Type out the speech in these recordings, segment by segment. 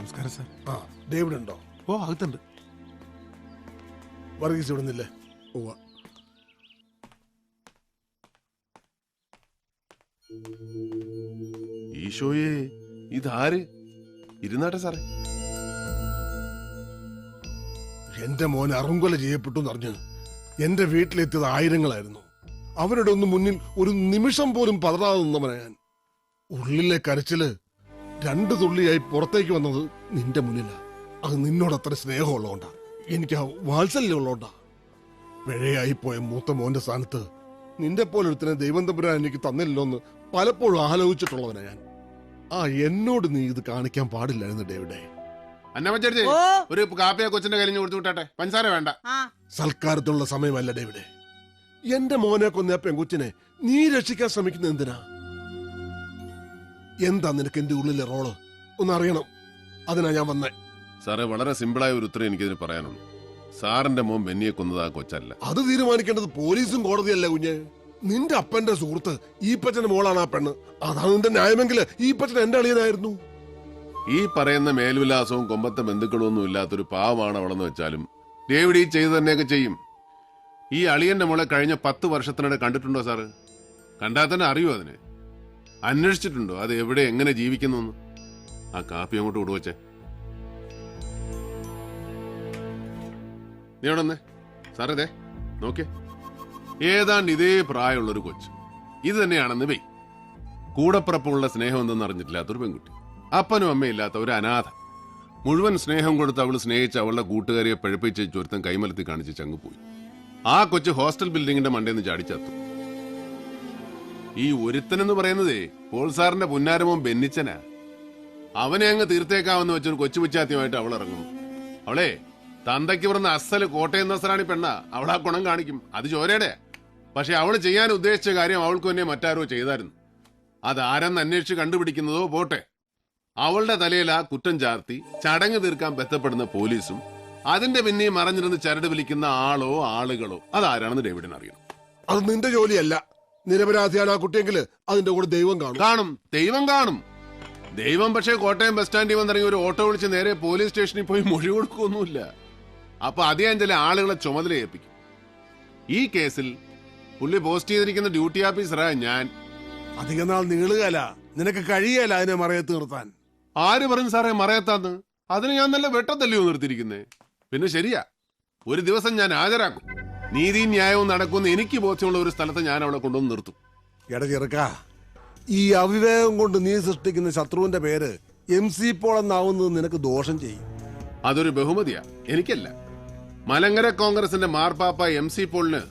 നമസ്കാരം സാർ. ആ ഡേവിഡ് ഉണ്ടോ? ഓ അകത്തുണ്ട്. വർഗീസ് ഇവിടുന്നില്ലേ? ഈശോയെ, ഇതാര്? ഇരുന്നാട്ടെ സാറേ. എന്റെ മോൻ അറുങ്കൊല ചെയ്യപ്പെട്ടു എന്നറിഞ്ഞ് എന്റെ വീട്ടിലെത്തിയത് ആയിരങ്ങളായിരുന്നു. അവരുടെ ഒന്നും മുന്നിൽ ഒരു നിമിഷം പോലും പതറാതെ നിന്നവനാ ഞാൻ. ഉള്ളിലെ കരച്ചില് 2 തുള്ളിയായി പുറത്തേക്ക് വന്നത് നിന്റെ മുന്നിലാ. അത് നിന്നോട് അത്ര സ്നേഹമുള്ളതുകൊണ്ടാ, എനിക്ക് ആ വാത്സല്യം ഉള്ളതുകൊണ്ടാ. പിഴയായി പോയ മൂത്ത മോന്റെ സ്ഥാനത്ത് നിന്റെ പോലൊരുത്തനെ ദൈവം തമ്പുരാൻ എനിക്ക് തന്നില്ലല്ലോ എന്ന് പലപ്പോഴും ആലോചിച്ചിട്ടുള്ളവനാ ഞാൻ. ആ എന്നോട് നീ ഇത് കാണിക്കാൻ പാടില്ലായിരുന്നു ഡേവിഡേ. അന്നമ്മച്ചേച്ചി, ഒരു കാപ്പിയെ കൊച്ചിന്റെ കയ്യിൽ കൊടുത്തു വിട്ടാട്ടെ. പഞ്ചസാര വേണ്ട. സൽക്കാരത്തിനുള്ള സമയമല്ല ഡേവിഡേ. എന്റെ മോനെ കൊന്ന പെൺകുച്ചിനെ നീ രക്ഷിക്കാൻ ശ്രമിക്കുന്ന എന്തിനാ? എന്താ നിനക്ക് എന്റെ ഉള്ളിലെ റോള് ഒന്നറിയണം. അതിനാ ഞാൻ വന്നേ. സാറേ, വളരെ സിമ്പിളായ ഒരു ഉത്തരം എനിക്കിതിന് പറയാനുള്ളൂ. സാറിന്റെ മോൻ ബെന്നിയെ കൊന്നത് ആ കൊച്ചല്ല. അത് തീരുമാനിക്കേണ്ടത് പോലീസും കോടതിയല്ല കുഞ്ഞ്. നിന്റെ അപ്പന്റെ സുഹൃത്ത് ഈപ്പച്ചന്റെ മോളാണ് ആ പെണ്ണ്. അതാണ് നിന്റെ ന്യായമെങ്കിൽ ഈപ്പച്ചൻ എന്റെ അളിയനായിരുന്നു. ഈ പറയുന്ന മേൽവിലാസവും കൊമ്പത്തെ ബന്ധുക്കളും ഒന്നും ഇല്ലാത്തൊരു പാവമാണ് അവളെന്ന് വെച്ചാലും ഡേവിഡ് ഈ ചെയ്ത് തന്നെയൊക്കെ ചെയ്യും. ഈ അളിയന്റെ മോളെ കഴിഞ്ഞ 10 വർഷത്തിനിടെ കണ്ടിട്ടുണ്ടോ സാറ്? കണ്ടാൽ തന്നെ അറിയോ? അതിന് അന്വേഷിച്ചിട്ടുണ്ടോ അത് എവിടെ എങ്ങനെ ജീവിക്കുന്നു? ആ കാപ്പി അങ്ങോട്ട് കൊടുവച്ചേ. നീ എവിടെ സാറേ? നോക്കിയേ, ഏതാണ്ട് ഇതേ പ്രായമുള്ളൊരു കൊച്ച്. ഇത് തന്നെയാണെന്ന് വെയ്. കൂടപ്പിറപ്പുള്ള സ്നേഹം എന്തെന്ന് അറിഞ്ഞിട്ടില്ലാത്തൊരു പെൺകുട്ടി, അപ്പനും അമ്മയില്ലാത്ത ഒരു അനാഥ. മുഴുവൻ സ്നേഹം കൊടുത്ത് അവൾ സ്നേഹിച്ച് അവളുടെ കൂട്ടുകാരിയെ പഴുപ്പിച്ച് ചൊരുത്തം കൈമലത്തി കാണിച്ച് ചങ്ങ് പോയി. ആ കൊച്ച് ഹോസ്റ്റൽ ബിൽഡിങ്ങിന്റെ മണ്ടേന്ന് ചാടിച്ചത്തു. ഈ ഒരുത്തനെന്ന് പറയുന്നതേ പോൾ സാറിന്റെ പുന്നാരമോൻ ബെന്നിച്ചനാ. അവനെ അങ്ങ് തീർത്തേക്കാവെന്ന് വെച്ചൊരു കൊച്ചു പിച്ചാത്യമായിട്ട് അവൾ ഇറങ്ങുന്നു. അവളെ തന്തയ്ക്ക് പറഞ്ഞ അസല് കോട്ടയം നസ്രാണി പെണ്ണ. അവളാ ഗുണം കാണിക്കും, അത് ചോരയുടെ. പക്ഷെ അവള് ചെയ്യാൻ ഉദ്ദേശിച്ച കാര്യം അവൾക്ക് തന്നെ മറ്റാരോ ചെയ്തായിരുന്നു. അതാരെന്ന് അന്വേഷിച്ച് കണ്ടുപിടിക്കുന്നതോ പോട്ടെ, അവളുടെ തലയിൽ ആ കുറ്റം ചാർത്തി ചടങ്ങ് തീർക്കാൻ ബന്ധപ്പെടുന്ന പോലീസും അതിന്റെ പിന്നെ മറഞ്ഞിരുന്ന് ചരട് വിളിക്കുന്ന ആളോ ആളുകളോ അതാരാണെന്ന് ഡേവിഡിന് അറിയണം. അത് നിന്റെ ജോലിയല്ല. നിരപരാധിയാണ് ആ കുട്ടിയെങ്കിൽ അതിന്റെ കൂടെ ദൈവം കാണും. ദൈവം കാണും. ദൈവം പക്ഷേ കോട്ടയം ബസ് സ്റ്റാൻഡിൽ വന്നിറങ്ങി ഒരു ഓട്ടോ വിളിച്ച് നേരെ പോലീസ് സ്റ്റേഷനിൽ പോയി മൊഴി കൊടുക്കൊന്നുമില്ല. അപ്പൊ അദ്ദേഹം ചില ആളുകളെ ചുമതല ഏൽപ്പിക്കും. ഈ കേസിൽ പുള്ളി പോസ്റ്റ് ചെയ്തിരിക്കുന്ന ഡ്യൂട്ടി ഓഫീസറാ ഞാൻ. അധികം നാൾ നീളുകയല്ല, നിനക്ക് കഴിയല്ല അതിനെ മറയത്ത് നിർത്താൻ. ആര് പറഞ്ഞു സാറേ മറയത്താന്ന്? അതിന് ഞാൻ നല്ല വെട്ടത്തല്ലയോ നിർത്തിയിരിക്കുന്നേ. പിന്നെ ശരിയാ, ഒരു ദിവസം ഞാൻ ഹാജരാക്കും. നീതിയും ന്യായവും നടക്കുമെന്ന് എനിക്ക് ബോധ്യമുള്ള ഒരു സ്ഥലത്ത് ഞാൻ അവളെ കൊണ്ടുവന്ന് നിർത്തും. എടാ ചെറുക്ക, ഈ അവിവേകം കൊണ്ട് നീ സൃഷ്ടിക്കുന്ന ശത്രുവിന്റെ പേര് MC പോൾ എന്നാവുന്നത് നിനക്ക് ദോഷം ചെയ്യും. അതൊരു ബഹുമതിയാ, എനിക്കല്ല. മലങ്കര കോൺഗ്രസിന്റെ മാർപ്പാപ്പ MC പോളിന്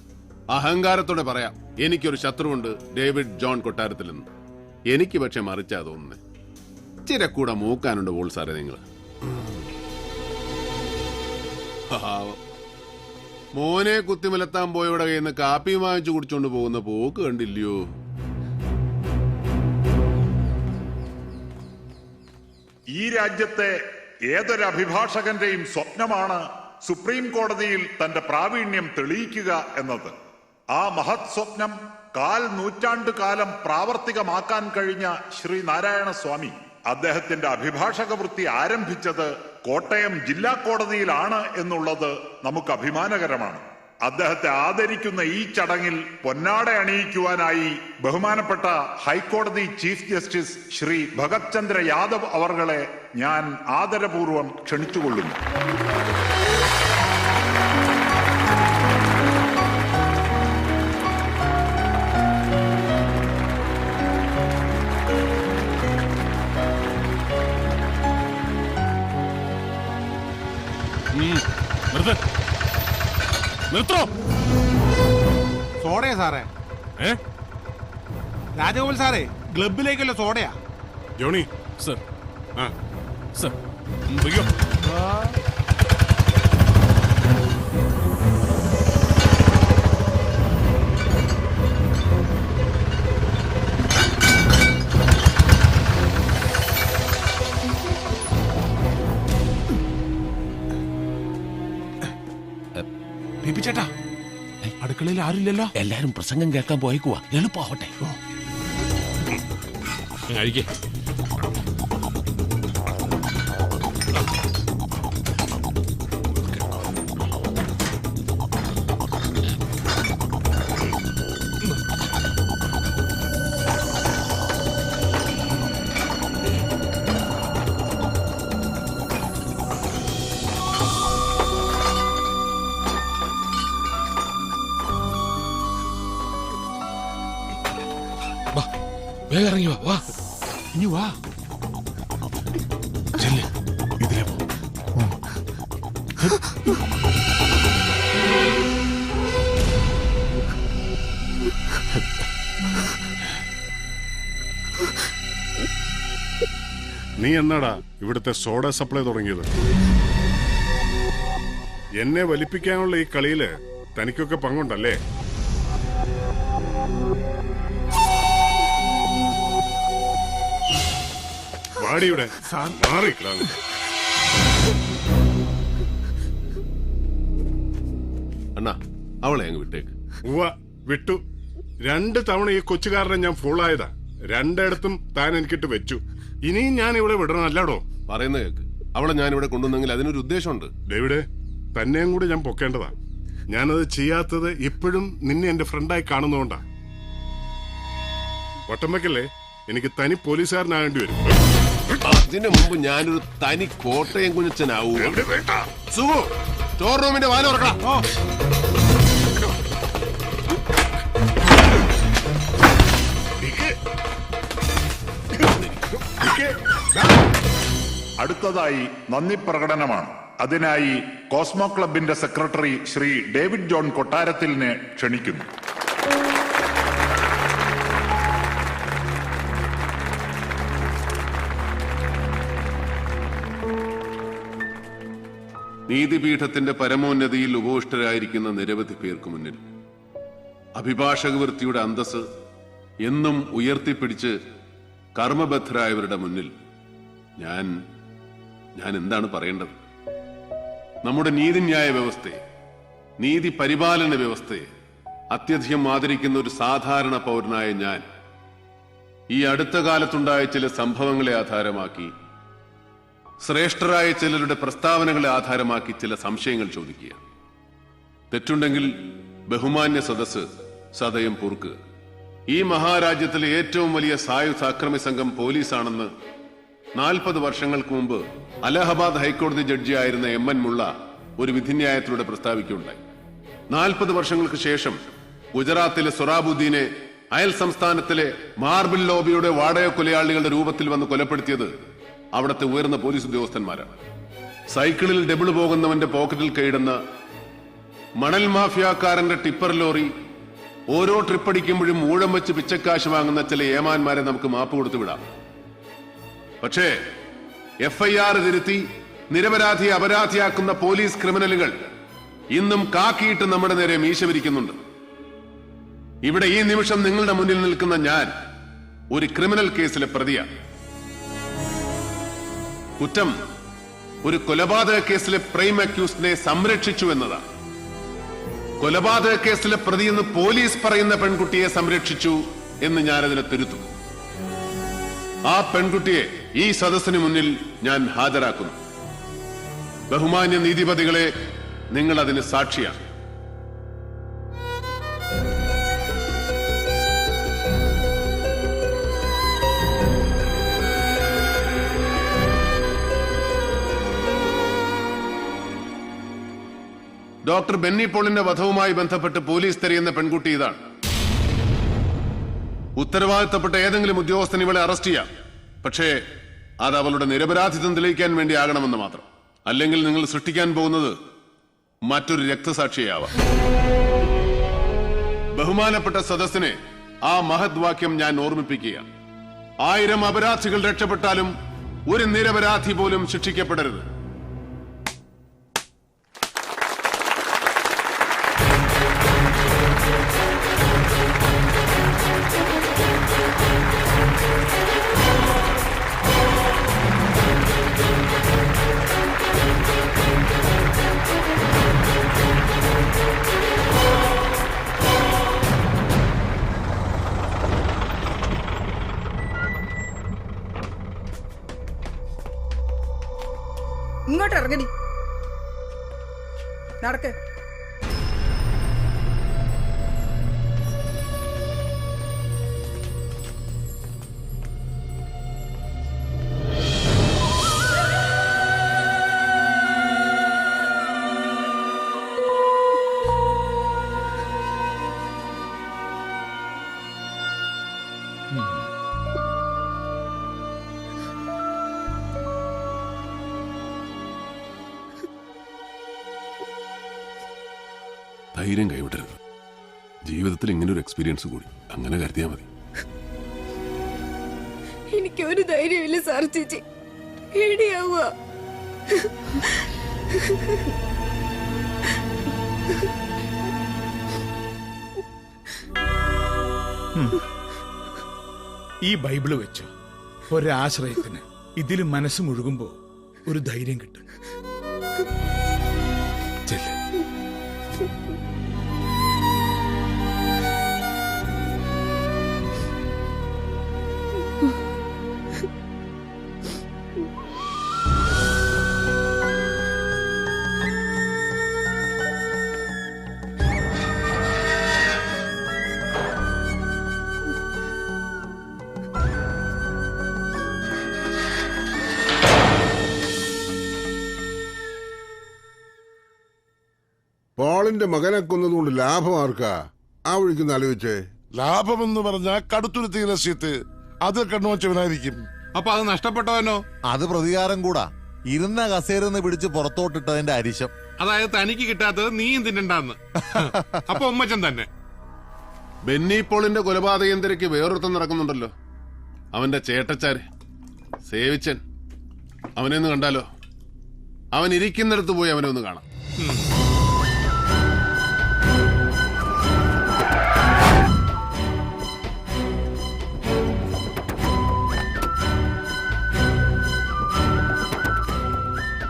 അഹങ്കാരത്തോടെ പറയാം, എനിക്കൊരു ശത്രുവുണ്ട്, ഡേവിഡ് ജോൺ കൊട്ടാരത്തിൽ നിന്ന്. എനിക്ക് പക്ഷെ മറിച്ചാ തോന്നുന്നേ. ചിരക്കൂടെ മൂക്കാനുണ്ട് പോൾ സാറേ നിങ്ങൾ. മോനെ കുത്തിമലത്താൻ പോയവിടെ കയ്യിൽ നിന്ന് കാപ്പി വാങ്ങിച്ചു കുടിച്ചോണ്ട് പോകുന്ന പോക്ക് കണ്ടില്ലയോ? ഈ രാജ്യത്തെ ഏതൊരു അഭിഭാഷകന്റെയും സ്വപ്നമാണ് സുപ്രീം കോടതിയിൽ തന്റെ പ്രാവീണ്യം തെളിയിക്കുക എന്നത്. ആ മഹത് സ്വപ്നം 4 നൂറ്റാണ്ട് കാലം പ്രാവർത്തികമാക്കാൻ കഴിഞ്ഞ ശ്രീ നാരായണ സ്വാമി അദ്ദേഹത്തിന്റെ അഭിഭാഷക വൃത്തി ആരംഭിച്ചത് കോട്ടയം ജില്ലാ കോടതിയിലാണ് എന്നുള്ളത് നമുക്ക് അഭിമാനകരമാണ്. അദ്ദേഹത്തെ ആദരിക്കുന്ന ഈ ചടങ്ങിൽ പൊന്നാട അണിയിക്കുവാനായി ബഹുമാനപ്പെട്ട ഹൈക്കോടതി ചീഫ് ജസ്റ്റിസ് ശ്രീ ഭഗത് ചന്ദ്ര യാദവ് അവർകളെ ഞാൻ ആദരപൂർവ്വം ക്ഷണിച്ചുകൊള്ളുന്നു. സോഡയാ സാറേ? രാജഗോപാൽ സാറേ, ക്ലബിലേക്കുള്ള സോഡയാ. Johnny sir. സർ ചേട്ടാ, അടുക്കളയിൽ ആരുമില്ലല്ലോ. എല്ലാരും പ്രസംഗം കേൾക്കാൻ പോയിക്കുവാ, എളുപ്പമാവട്ടെ. വേഗം ഇറങ്ങി വാ വാ. ഇനി വാ. ചെല്ല്. ഇതിലെ പോ. നീ എന്നാടാ ഇവിടുത്തെ സോഡ സപ്ലൈ തുടങ്ങിയത്? എന്നെ വലിപ്പിക്കാനുള്ള ഈ കളിയില് തനിക്കൊക്കെ പങ്കുണ്ടല്ലേ? വാടിയുടെ മാറിക്കളാ. അണ്ണാ അവളെ അങ്ങ് വിട്ടേക്ക്. ഉവ്വ വിട്ടു. 2 തവണ ഈ കൊച്ചുകാരനെ ഞാൻ ഫുള്ളായതാ. 2 താൻ എനിക്കിട്ട് വെച്ചു. ഇനിയും ഞാൻ ഇവിടെ വിടണം അല്ലാടോ? പറയുന്ന കേക്ക്. അവളെ ഞാൻ ഇവിടെ കൊണ്ടുവന്നെങ്കിൽ അതിനൊരു ഉദ്ദേശമുണ്ട്. ഡേവിഡ്, തന്നെയും കൂടി ഞാൻ പൊക്കേണ്ടതാ. ഞാനത് ചെയ്യാത്തത് ഇപ്പോഴും നിന്നെ എന്റെ ഫ്രണ്ടായി കാണുന്നോണ്ടാ. വട്ടമ്പക്കല്ലേ, എനിക്ക് തനി പോലീസുകാരനാകേണ്ടി വരും. അതിനു മുമ്പ് ഞാനൊരു തനി കോട്ടയം കുഞ്ഞച്ചനാവൂ. സുഖു, സ്റ്റോർ റൂമിന്റെ വാല ഉറക്കണം. അടുത്തതായി നന്ദി പ്രകടനമാണ്. അതിനായി കോസ്മോ ക്ലബിന്റെ സെക്രട്ടറി ശ്രീ ഡേവിഡ് ജോൺ കൊട്ടാരത്തിലിനെ ക്ഷണിക്കുന്നു. നീതിപീഠത്തിന്റെ പരമോന്നതിയിൽ ഉപവിഷ്ടരായിരിക്കുന്ന നിരവധി പേർക്ക് മുന്നിൽ അഭിഭാഷക വൃത്തിയുടെ അന്തസ് എന്നും ഉയർത്തിപ്പിടിച്ച് കർമ്മബദ്ധരായവരുടെ മുന്നിൽ ഞാൻ എന്താണ് പറയേണ്ടത്? നമ്മുടെ നീതിന്യായ വ്യവസ്ഥയെ, നീതി പരിപാലന വ്യവസ്ഥയെ അത്യധികം ആദരിക്കുന്ന ഒരു സാധാരണ പൗരനായ ഞാൻ ഈ അടുത്ത കാലത്തുണ്ടായ ചില സംഭവങ്ങളെ ആധാരമാക്കി, ശ്രേഷ്ഠരായ ചിലരുടെ പ്രസ്താവനകളെ ആധാരമാക്കി ചില സംശയങ്ങൾ ചോദിക്കുക. തെറ്റുണ്ടെങ്കിൽ ബഹുമാന്യ സദസ്സ് സദയം പൊറുക്കുക. ഈ മഹാരാജ്യത്തിലെ ഏറ്റവും വലിയ സായുധ അക്രമി സംഘം പോലീസാണെന്ന് 40 വർഷങ്ങൾക്ക് മുമ്പ് അലഹബാദ് ഹൈക്കോടതി ജഡ്ജിയായിരുന്ന MN മുള്ള ഒരു വിധിന്യായത്തിലൂടെ പ്രസ്താവിക്കുകയുണ്ടായി. 40 വർഷങ്ങൾക്ക് ശേഷം ഗുജറാത്തിലെ സൊറാബുദ്ദീനെ അയൽ സംസ്ഥാനത്തിലെ മാർബിൾ ലോബിയുടെ വാടക കൊലയാളികളുടെ രൂപത്തിൽ വന്ന് കൊലപ്പെടുത്തിയത് അവിടുത്തെ ഉയർന്ന പോലീസ് ഉദ്യോഗസ്ഥന്മാരാണ്. സൈക്കിളിൽ ഡബിൾ പോകുന്നവന്റെ പോക്കറ്റിൽ കൈയിടുന്ന മണൽ മാഫിയാക്കാരന്റെ ടിപ്പർ ലോറി ഓരോ ട്രിപ്പടിക്കുമ്പോഴും ഊഴം വെച്ച് പിച്ചക്കാശ് വാങ്ങുന്ന ചില ഏമാന്മാരെ നമുക്ക് മാപ്പ് കൊടുത്തു വിടാം. പക്ഷേ FIR തിരുത്തി നിരപരാധിയെ അപരാധിയാക്കുന്ന പോലീസ് ക്രിമിനലുകൾ ഇന്നും കാക്കിയിട്ട് നമ്മുടെ നേരെ മീശ വിരിക്കുന്നുണ്ട്. ഇവിടെ ഈ നിമിഷം നിങ്ങളുടെ മുന്നിൽ നിൽക്കുന്ന ഞാൻ ഒരു ക്രിമിനൽ കേസിലെ പ്രതിയാണ്. കുറ്റം ഒരു കൊലപാതക കേസിലെ പ്രൈം അക്യൂസ്ഡിനെ സംരക്ഷിച്ചു എന്നതാണ്. കൊലപാതക കേസിലെ പ്രതിയെന്ന് പോലീസ് പറയുന്ന പെൺകുട്ടിയെ സംരക്ഷിച്ചു എന്ന് ഞാനതിനെ തിരുത്തും. ആ പെൺകുട്ടിയെ ഈ സദസ്സിന് മുന്നിൽ ഞാൻ ഹാജരാക്കുന്നു. ബഹുമാന്യ നീതിപതികളെ, നിങ്ങൾ അതിന് സാക്ഷിയാണ്. ഡോക്ടർ ബെന്നി പോളിന്റെ വധവുമായി ബന്ധപ്പെട്ട് പോലീസ് തിരയുന്ന പെൺകുട്ടി ഇതാണ്. ഉത്തരവാദിത്തപ്പെട്ട ഏതെങ്കിലും ഉദ്യോഗസ്ഥൻ ഇവളെ അറസ്റ്റ് ചെയ്യാം. പക്ഷേ അത് അവളുടെ നിരപരാധിത്വം തെളിയിക്കാൻ വേണ്ടി ആകണമെന്ന് മാത്രം. അല്ലെങ്കിൽ നിങ്ങൾ സൃഷ്ടിക്കാൻ പോകുന്നത് മറ്റൊരു രക്തസാക്ഷിയാവാം. ബഹുമാനപ്പെട്ട സദസ്സിനെ ആ മഹത് വാക്യം ഞാൻ ഓർമ്മിപ്പിക്കുക. 1000 അപരാധികൾ രക്ഷപ്പെട്ടാലും ഒരു നിരപരാധി പോലും ശിക്ഷിക്കപ്പെടരുത്. ഇങ്ങോട്ട് ഇറങ്ങടി, നടക്ക്. ധൈര്യം കൈവിടരുത്. ജീവിതത്തിൽ ഇങ്ങനൊരു എക്സ്പീരിയൻസ് കൂടി അങ്ങനെ കരുതിയാൽ മതി. എനിക്കൊരു ധൈര്യമില്ല സാർ ചേച്ചി, പേടിയാവുക. ഈ ബൈബിള് വെച്ചോ, ഒരാശ്രയത്തിന്. ഇതിൽ മനസ്സ് മുഴുകുമ്പോ ഒരു ധൈര്യം കിട്ടും. ചെല്ല്. പോളിന്റെ മകനെ കൊന്നതുകൊണ്ട് ലാഭം ആർക്കാ? ആ വഴിക്കൊന്ന് ആലോചിച്ചേ. ലാഭമെന്ന് പറഞ്ഞാൽ കടുത്തുരുത്തി രസ്യത്ത് അത് കണ്ണുവച്ചവനായിരിക്കും. അപ്പൊ അത് നഷ്ടപ്പെട്ടവനോ? അത് പ്രതികാരം കൂടാ. ഇരുന്ന കസേരന്ന് പിടിച്ച് പുറത്തോട്ടിട്ടതിന്റെ അരിശം. അതായത് തനിക്ക് കിട്ടാത്തത് നീയും തിന്നണ്ടാന്ന്. അപ്പൊ ഉമ്മച്ചൻ തന്നെ. ബെന്നി പോളിന്റെ കൊലപാതകം തിരക്ക് വേറൊരുത്തം നടക്കുന്നുണ്ടല്ലോ. അവന്റെ ചേട്ടച്ചാര് സേവിച്ചൻ. അവനെ ഒന്ന് കണ്ടാലോ? അവൻ ഇരിക്കുന്നിടത്ത് പോയി അവനെ ഒന്ന് കാണാം.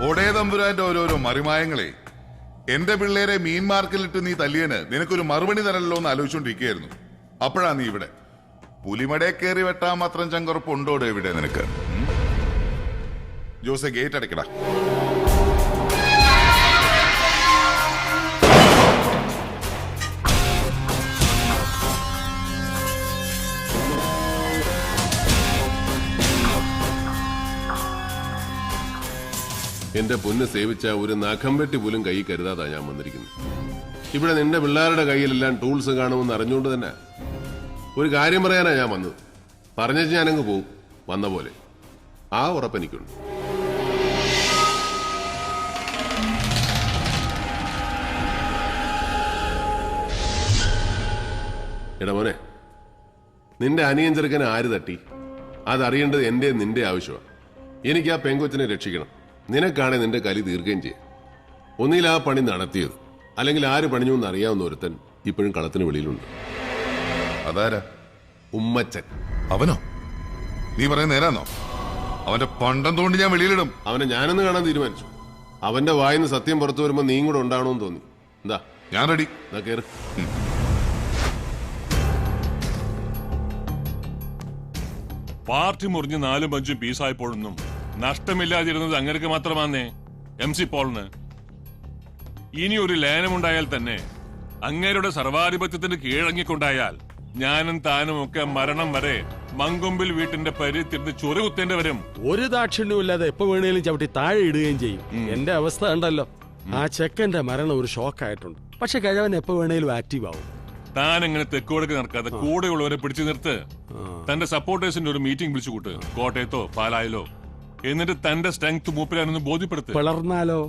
ഒടേ തമ്പുരാന്റെ ഓരോരോ മറിമായങ്ങളെ. എന്റെ പിള്ളേരെ മീൻ മാർക്കറ്റിലിട്ട് നീ തല്ലിയന് നിനക്കൊരു മറുപടി തരല്ലോ എന്ന് ആലോചിച്ചോണ്ടിരിക്കുകയായിരുന്നു. അപ്പോഴാ നീ ഇവിടെ. പുലിമടയെ കയറി വെട്ടാൻ മാത്രം ചങ്കുറപ്പുണ്ടോടെ ഇവിടെ നിനക്ക്? ജോസെ, ഗേറ്റ് അടയ്ക്കടാ. എന്റെ പൊന്ന് സേവിച്ച ഒരു നഖം വെട്ടി പോലും കൈ കരുതാതാ ഞാൻ വന്നിരിക്കുന്നത്. ഇവിടെ നിന്റെ പിള്ളേരുടെ കയ്യിലെല്ലാം ടൂൾസ് കാണുമെന്ന് അറിഞ്ഞുകൊണ്ട് തന്നെ ഒരു കാര്യം പറയാനാ ഞാൻ വന്നത്. പറഞ്ഞേച്ച് ഞാനങ്ങ് പോവും വന്ന പോലെ. ആ ഉറപ്പെനിക്കുണ്ട്. എടാ മോനെ, നിന്റെ അനിയൻ ചെറുക്കനെ ആര് തട്ടി? അതറിയേണ്ടത് എന്റെ നിന്റെ ആവശ്യമാണ്. എനിക്ക് ആ പെങ്കൊച്ചിനെ രക്ഷിക്കണം. നിനക്കാണെ നിന്റെ കലി തീർക്കുകയും ചെയ്യാം. ഒന്നിൽ ആ പണി നടത്തിയത്, അല്ലെങ്കിൽ ആര് പണിഞ്ഞു എന്ന് അറിയാവുന്ന ഒരുത്തൻ ഇപ്പോഴും കളത്തിന് വെളിയിലുണ്ട്. അതാരാ? ഉമ്മച്ചൻ. അവനോ? നീ പറയുന്ന നേരാന്നോ? അവന്റെ പണ്ടം തോണ്ടി ഞാൻ വെളിയിലിടും. അവനെ ഞാനൊന്ന് കാണാൻ തീരുമാനിച്ചു. അവന്റെ വായിന്ന് സത്യം പുറത്തു വരുമ്പോ നീയും കൂടെ ഉണ്ടാവണമെന്ന് തോന്നി. എന്താ? ഞാൻ റെഡി. എന്നാ കേറ്. പാർട്ടി മുറിഞ്ഞ് 4-5 പീസായപ്പോഴൊന്നും നഷ്ടമില്ലാതിരുന്നത് അങ്ങനെയൊക്കെ മാത്രമാന്നേ MC പോളിന്. ഇനി ഒരു ലയനമുണ്ടായാൽ തന്നെ അങ്ങേരുടെ സർവാധിപത്യത്തിന് കീഴടങ്ങിക്കൊണ്ടായാൽ ഞാനും താനും ഒക്കെ മരണം വരെ മങ്കൊമ്പിൽ വീട്ടിന്റെ പരിത്തിരുന്ന് ചൊറി കുത്തേണ്ടി വരും. ഒരു ദാക്ഷിണ്യമില്ലാതെ എപ്പോ വേണേലും ചവിട്ടി താഴെ ഇടുകയും ചെയ്യും. എന്റെ അവസ്ഥ ഉണ്ടല്ലോ. ആ ചെക്കന്റെ മരണം ഒരു ഷോക്കായിട്ടുണ്ട്. പക്ഷെ കഴിവൻ എപ്പോ വേണേലും ആക്റ്റീവ് ആവും. താൻ എങ്ങനെ തെക്കോടേക്ക് നടക്കാതെ കൂടെയുള്ളവരെ പിടിച്ചു നിർത്ത്. തന്റെ സപ്പോർട്ടേഴ്സിന്റെ ഒരു മീറ്റിംഗ് വിളിച്ചു കൂട്ട്, കോട്ടയത്തോ പാലായിലോ. എന്നിട്ട് തന്റെ സ്ട്രെങ്ത് മൂപ്പിലാണെന്ന് ബോധ്യപ്പെടുത്ത്. പിളർന്നാലോ?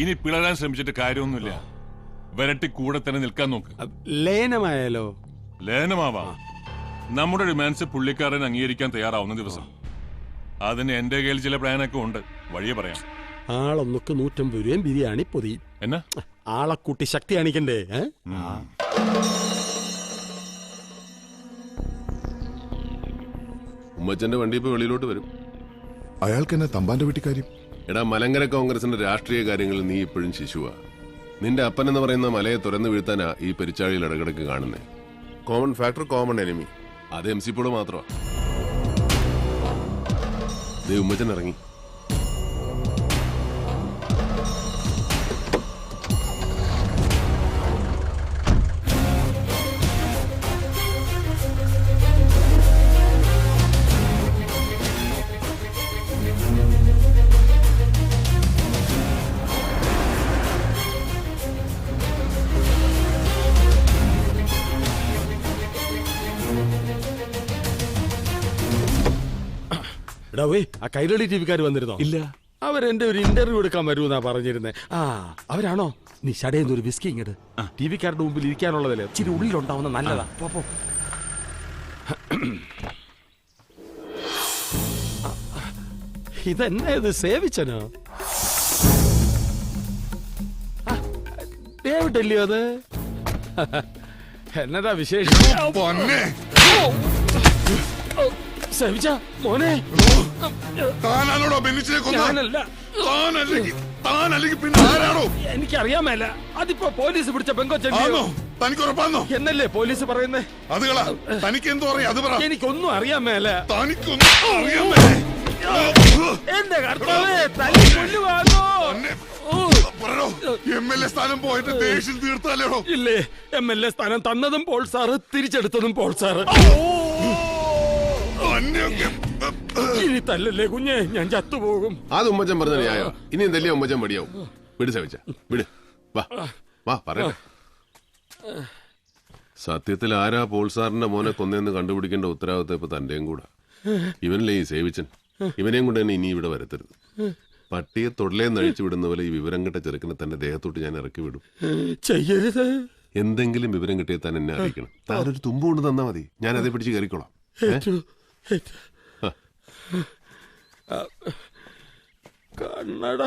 ഇനി പിളരാൻ ശ്രമിച്ചിട്ട് കാര്യമൊന്നുമില്ല. വരട്ടി കൂടെ തന്നെ നിൽക്കാൻ നോക്ക്. ലയനമായാലോ? ലയനമാവാം. നമ്മുടെ ഡിമാൻഡ്സ് പുള്ളിക്കാരൻ അംഗീകരിക്കാൻ തയ്യാറാവുന്ന ദിവസം. അതിന് എന്റെ കയ്യിൽ ചില പ്ലാനൊക്കെ ഉണ്ട്. വഴിയെ പറയാം. ആളൊന്നൊക്കെ 150 രൂപയും ബിരിയാണി പൊതി. എന്നാ ആളെ കൂട്ടി ശക്തി കാണിക്കണ്ടേ? ഉമ്മച്ചന്റെ വണ്ടി ഇപ്പൊ വെളിയിലോട്ട് വരും. അയാൾക്ക് എന്നെ തമ്പാന്റെ വീട്ടിക്കാര്യം. എടാ, മലങ്കര കോൺഗ്രസിന്റെ രാഷ്ട്രീയ കാര്യങ്ങളിൽ നീ ഇപ്പോഴും ശിശുവാ. നിന്റെ അപ്പൻ എന്ന് പറയുന്ന മലയെ തുറന്നു വീഴ്ത്താനാ ഈ പെരിച്ചാഴിയിൽ ഇടകിടക്ക് കാണുന്നേ. Common factor, common enemy. അത് MC പോള് മാത്രമാ. ഉമ്മച്ചൻ ഇറങ്ങി. ആ കൈരളി TV-ക്കാർ വന്നിരുന്നോ? ഇല്ല. അവരെന്റെ ഒരു ഇന്റർവ്യൂ എടുക്കാൻ വരുമെന്നാ പറഞ്ഞിരുന്നേ. ആ അവരാണോ? നീ ഷടേന്ന് ഒരു വിസ്കി ഇങ്ങട്. ടി വിക്കാരുടെ മുമ്പിൽ ഇരിക്കാനുള്ളതല്ലേ, ഇച്ചിരി ഉള്ളിലുണ്ടാവുന്ന നല്ലതാ. പോ. ഇതെന്നാ ഇത്, സേവിച്ചനോ? ഡേവിഡ് അല്ലയോ അത്? എന്നതാ വിശേഷം? സേവിച്ച മോനെ, താനാണോടോ ബെന്നിച്ചിനെ കൊന്നത്? ഞാനല്ല. പിന്നെ ആരാണോ? എനിക്കറിയാമല്ല. അതിപ്പോ പോലീസ് പിടിച്ച പെങ്കൊച്ചല്ലോ. തനിക്ക് ഉറപ്പാന്നോ? എന്നല്ലേ പോലീസ് പറയുന്നേ? അത് കളാ. തനിക്ക് എന്തോ അറിയാം, അത് പറ. എനിക്കൊന്നും അറിയാൻ മേല. തനിക്കൊന്നും അറിയാൻ മേലേ? എന്റെ കർത്താവേ, തല്ലി കൊല്ലുവാണോ? MLA സ്ഥാനം പോയിട്ട് ദേഷ്യം തീർത്താലോ? ഇല്ലേ, MLA സ്ഥാനം തന്നതും പോൾ സാറ്, തിരിച്ചെടുത്തതും പോൾ സാറ്. ഇനി തല്ലല്ലേ കുഞ്ഞെ, ഞാൻ ചത്തുപോകും. അത് ഉമ്മച്ചൻ പറഞ്ഞ ന്യായോ? ഇനി എന്തല്ലേ ഉമ്മച്ചൻ മടിയാവും. വിട് സവിച്ച, വിട്. വാ പറയട്ടെ. സത്യത്തിൽ ആരാ പോൾ സാറിന്റെ മോനെ കൊന്നെന്ന് കണ്ടുപിടിക്കേണ്ട ഉത്തരവാദിത്തം ഇപ്പൊ തന്റെയും കൂടെ. ഇവനല്ലേ ഈ സേവിച്ചൻ. ഇവനെയും കൊണ്ട് തന്നെ ഇനി ഇവിടെ വരത്തരുത്. പട്ടിയെ തൊടലേന്ന് അഴിച്ചു വിടുന്ന പോലെ ഈ വിവരം കിട്ട ചെറുക്കിനെ തന്റെ ദേഹത്തോട്ട് ഞാൻ ഇറക്കി വിടും. ചെയ്യരുത്. എന്തെങ്കിലും വിവരം കിട്ടിയാൽ താൻ എന്നെ അറിയിക്കണം. താനൊരു തുമ്പ് കൊണ്ട് തന്നാ മതി, ഞാൻ അതേ പിടിച്ച് കയറിക്കോളാം. കണ്ണട